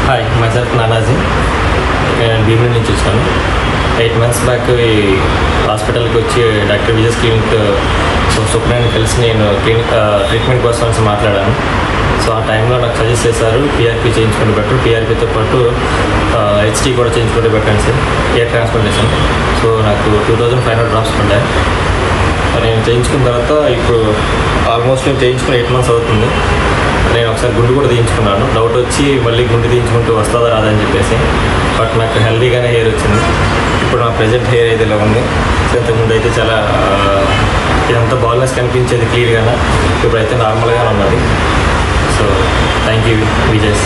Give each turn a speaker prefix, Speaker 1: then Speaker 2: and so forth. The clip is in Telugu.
Speaker 1: Hi myself Nanaji. నేను భీమిలి నుంచి వచ్చాను. 8 months బ్యాక్ ఈ హాస్పిటల్కి వచ్చి డాక్టర్ విజయస్ క్లినిక్ సుప్రీని కలిసి నేను ట్రీట్మెంట్ కోసం మాట్లాడాను. సో ఆ టైంలో నాకు సజెస్ట్ చేశారు పీఆర్పీ చేయించుకుంటే బెటర్, పీఆర్పీతో పాటు హెచ్టీ కూడా చేయించుకుంటే బెటర్ అని సార్, ఎయిర్ ట్రాన్స్ప్లాంటేషన్. సో నాకు 2500 డ్రాప్స్ పడ్డాయి. నేను చేయించుకున్న తర్వాత ఇప్పుడు ఆల్మోస్ట్ నేను చేయించుకుని 8 months అవుతుంది. నేను ఒకసారి గుండు కూడా తీయించుకున్నాను. డౌట్ వచ్చి మళ్ళీ గుండు తీయించుకుంటూ వస్తుందా రాదని చెప్పేసి, బట్ నాకు హెల్దీగానే హెయిర్ వచ్చింది. ఇప్పుడు నా ప్రజెంట్ హెయిర్ అయితే ఇలా ఉంది. ఇంతకుముందు అయితే చాలా ఇదంతా బాల్నెస్ కనిపించేది క్లియర్గానే, ఇప్పుడైతే నార్మల్గానే ఉన్నది. So thank you Vijay.